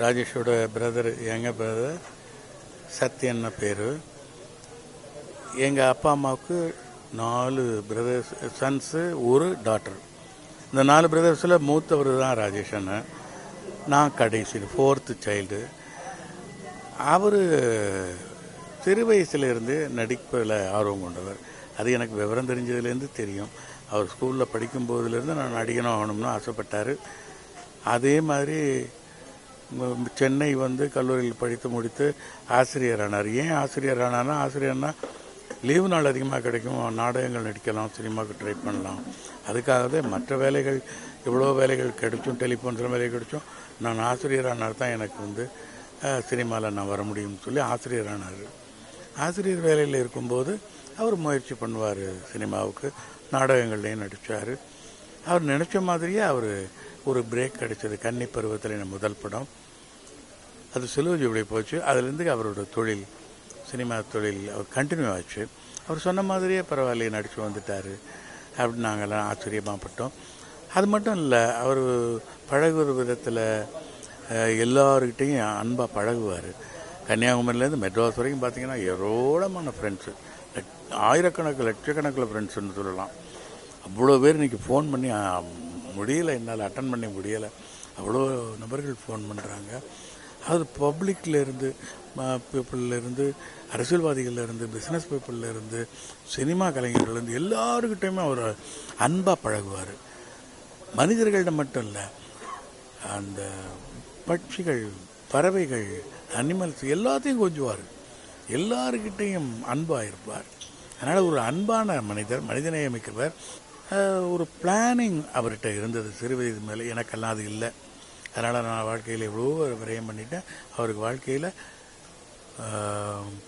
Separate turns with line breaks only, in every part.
ராஜேஷோட brother, எங்கள் brother சத்யன்னு பேர். எங்கள் அப்பா அம்மாவுக்கு 4 பிரதர்ஸ், சன்ஸு, ஒரு டாட்டர். இந்த 4 பிரதர்ஸில் மூத்தவர் தான் ராஜேஷ் அண்ணன். நான் கடைசி 4th சைல்டு. அவர் சிறு வயசுலேருந்து நடிப்பில் ஆர்வம் கொண்டவர். அது எனக்கு விவரம் தெரிஞ்சதுலேருந்து தெரியும். அவர் ஸ்கூலில் படிக்கும்போதுலேருந்து நான் நடிகனும் ஆகணும்னு ஆசைப்பட்டார். அதே மாதிரி சென்னை வந்து கல்லூரியில் படித்து முடித்து ஆசிரியர் ஆனார். ஏன் ஆசிரியர் ஆனார்னா, ஆசிரியர்னா லீவு நாள் அதிகமாக கிடைக்கும், நாடகங்கள் நடிக்கலாம், சினிமாவுக்கு ட்ரை பண்ணலாம். அதுக்காகவே மற்ற வேலைகள் எவ்வளோ வேலைகள் கிடைச்சும், டெலிஃபோன்ஸில் வேலை கிடைச்சும், நான் ஆசிரியர் ஆனார் தான் எனக்கு வந்து சினிமாவில் நான் வர முடியும்னு சொல்லி ஆசிரியர் ஆனார். ஆசிரியர் வேலையில் இருக்கும்போது அவர் முயற்சி பண்ணுவார், சினிமாவுக்கு நாடகங்கள்லேயும் நடித்தார். அவர் நினச்ச மாதிரியே அவர் ஒரு பிரேக் கிடைச்சது. கன்னி பருவத்தில் என் முதல் படம் அது சிலுவை இப்படி போச்சு. அதுலேருந்து அவரோட தொழில், சினிமா தொழில் அவர் கண்டினியூ ஆச்சு. அவர் சொன்ன மாதிரியே பரவாயில்லையே நடித்து வந்துட்டார் அப்படின்னு நாங்கள்லாம் ஆச்சரியமாகப்பட்டோம். அது மட்டும் இல்லை, அவர் பழகுற விதத்தில் எல்லாருக்கிட்டையும் அன்பாக பழகுவார். கன்னியாகுமரியிலேருந்து மெட்ராஸ் வரைக்கும் பார்த்திங்கன்னா ஏராளமான ஃப்ரெண்ட்ஸு, ஆயிரக்கணக்கில் லட்சக்கணக்கில் ஃப்ரெண்ட்ஸுன்னு சொல்லலாம். அவ்வளோ பேர் இன்றைக்கி ஃபோன் பண்ணி முடியலை, என்னால் அட்டன் பண்ண முடியலை, அவ்வளோ நபர்கள் ஃபோன் பண்ணுறாங்க. அது பப்ளிக்லேருந்து, பீப்புள்லேருந்து, அரசியல்வாதிகள்லேருந்து, பிஸ்னஸ் பீப்புள்லேருந்து, சினிமா கலைஞர்கள்லேருந்து எல்லாருக்கிட்டையுமே அவர் அன்பாக பழகுவார். மனிதர்கள்ட்ட மட்டும் இல்லை, அந்த பட்சிகள், பறவைகள், அனிமல்ஸ் எல்லாத்தையும் கொஞ்சுவார். எல்லாருக்கிட்டையும் அன்பாக இருப்பார். அதனால் ஒரு அன்பான மனிதர், மனிதநேயமிக்கிறவர். ஒரு பிளானிங் அவர்கிட்ட இருந்தது சிறு வயது மேலே. எனக்கெல்லாம் அது இல்லை. அதனால் நான் வாழ்க்கையில் எவ்வளோ விரயம் பண்ணிட்டேன். அவருக்கு வாழ்க்கையில்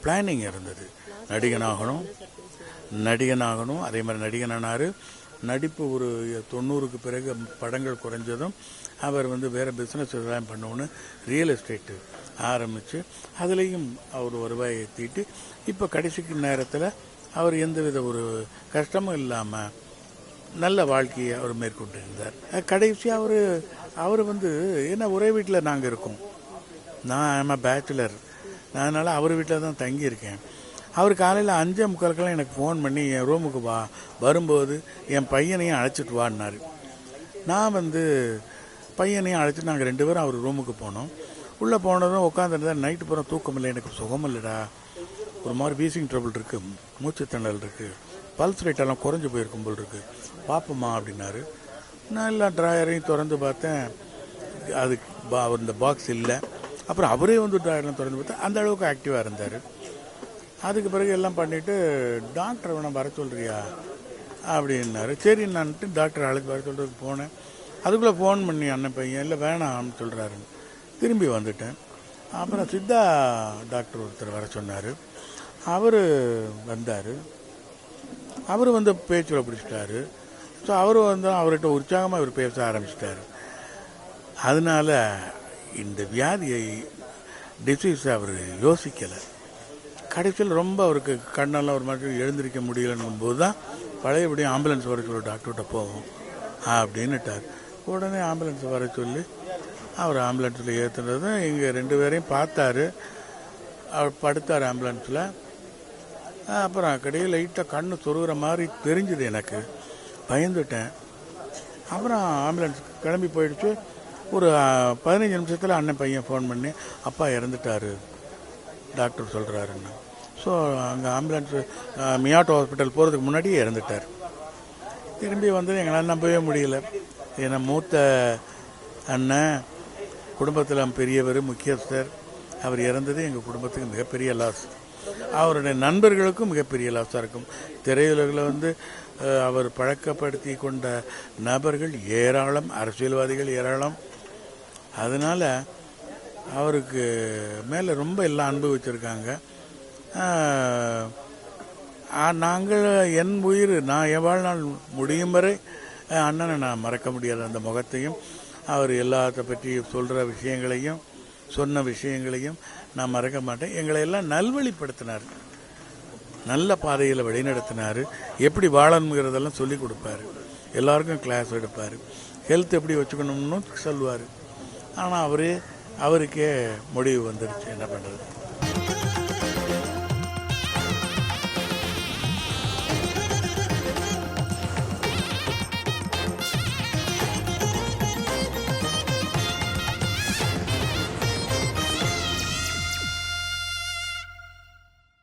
பிளானிங் இருந்தது. நடிகனாகணும். அதே மாதிரி நடிகனானார். நடிப்பு ஒரு 90க்கு பிறகு படங்கள் குறைஞ்சதும் அவர் வந்து வேறு பிஸ்னஸ் எல்லாம் பண்ணணுன்னு ரியல் எஸ்டேட்டு ஆரம்பித்து அதுலேயும் அவர் வருவாயை ஏற்றிட்டு இப்போ கடைசிக்கு நேரத்தில் அவர் எந்தவித ஒரு கஷ்டமும் இல்லாமல் நல்ல வாழ்க்கையை அவர் மேற்கொண்டு இருந்தார். கடைசியாக அவர் வந்து ஏன்னா ஒரே வீட்டில் நாங்கள் இருக்கோம். நான் பேச்சுலர், அதனால் அவர் வீட்டில் தான் தங்கியிருக்கேன். அவர் காலையில் 5:45 எனக்கு ஃபோன் பண்ணி என் ரூமுக்கு வரும்போது என் பையனையும் அழைச்சிட்டு வான்னார். நான் வந்து பையனையும் அழைச்சிட்டு நாங்கள் 2 பேரும் அவர் ரூமுக்கு போனோம். உள்ளே போனதும் உட்காந்துருந்தா நைட்டு பூரா தூக்கம் இல்லை, எனக்கு சுகம் இல்லைடா, ஒரு மாதிரி வீசிங் ட்ரபிள் இருக்குது, மூச்சு திணறல் இருக்குது, பல்ஸ் ரேட்டெல்லாம் குறைஞ்சி போயிருக்கும் போல் இருக்குது, பார்ப்போம்மா அப்படின்னாரு. நான் எல்லா ட்ராயரையும் திறந்து பார்த்தேன், அது இந்த பாக்ஸ் இல்லை. அப்புறம் அவரே வந்து ட்ராயர்லாம் திறந்து பார்த்தேன், அந்த அளவுக்கு ஆக்டிவாக இருந்தார். அதுக்கு பிறகு எல்லாம் பண்ணிவிட்டு டாக்டர் வேணாம் வர சொல்கிறியா அப்படின்னாரு. சரி, நான்ட்டு டாக்டர் அழைச்சி வர சொல்கிறதுக்கு போனேன். அதுக்குள்ளே ஃபோன் பண்ணி அண்ணன் பையன் இல்லை வேணாம்னு சொல்கிறாருன்னு திரும்பி வந்துட்டேன். அப்புறம் சித்தா டாக்டர் ஒருத்தர் வர சொன்னார். அவர் வந்தார். அவர் வந்து பேச்சில் பிடிச்சிட்டாரு. ஸோ அவர் வந்து அவர்கிட்ட உற்சாகமாக அவர் பேச ஆரம்பிச்சிட்டார். அதனால் இந்த வியாதியை, டிசீஸை அவர் யோசிக்கலை. கடைசியில் ரொம்ப அவருக்கு கண்ணெல்லாம் ஒரு மாதிரி எழுந்திருக்க முடியலன்னும் போது தான் பழையபடியும் ஆம்புலன்ஸ் வர சொல்லி டாக்டர்கிட்ட போவோம் அப்படின்னுட்டார். உடனே ஆம்புலன்ஸ் வர சொல்லி அவர் ஆம்புலன்ஸில் ஏற்றுனதும் இங்கே 2 பேரையும் பார்த்தாரு. அவர் படுத்தார் ஆம்புலன்ஸில். அப்புறம் கடையில் லைட்டாக கண்ணு சொருகிற மாதிரி தெரிஞ்சுது, எனக்கு பயந்துட்டேன். அப்புறம் ஆம்புலன்ஸ் கிளம்பி போயிடுச்சு. ஒரு 15 நிமிஷத்தில் அண்ணன் பையன் ஃபோன் பண்ணி அப்பா இறந்துட்டார் டாக்டர் சொல்கிறாருன்னு. ஸோ அங்கே ஆம்புலன்ஸு மியாட்டோ ஹாஸ்பிட்டல் போகிறதுக்கு முன்னாடியே இறந்துட்டார். திரும்பி வந்து எங்களால் நம்பவே முடியல. ஏன்னா மூத்த அண்ணன், குடும்பத்தில் பெரியவர், முக்கியஸ்தர், அவர் இறந்தது எங்கள் குடும்பத்துக்கு மிகப்பெரிய லாஸ். அவருடைய நண்பர்களுக்கும் மிகப்பெரிய லாஸாக இருக்கும். திரையுலகில் வந்து அவர் பழக்கப்படுத்தி கொண்ட நபர்கள் ஏராளம், அரசியல்வாதிகள் ஏராளம். அதனால் அவருக்கு மேலே ரொம்ப எல்லாம் அனுபவிச்சிருக்காங்க. நாங்கள் என் உயிர், நான் என் வாழ்நாள் முடியும் வரை அண்ணனை நான் மறக்க முடியாத அந்த முகத்தையும், அவர் எல்லாத்த பற்றி சொல்கிற விஷயங்களையும், சொன்ன விஷயங்களையும் நான் மறக்க மாட்டேன். எங்களை எல்லாம் நல்வழிப்படுத்தினார், நல்ல பாதையில் வழிநடத்தினார். எப்படி வாழணுங்கிறதெல்லாம் சொல்லி கொடுப்பார், எல்லாருக்கும் கிளாஸ் எடுப்பார், ஹெல்த் எப்படி வச்சுக்கணும்னு சொல்லுவார். ஆனால் அவரே அவருக்கே முடிவு வந்துருச்சு என்ன பண்ணுறது.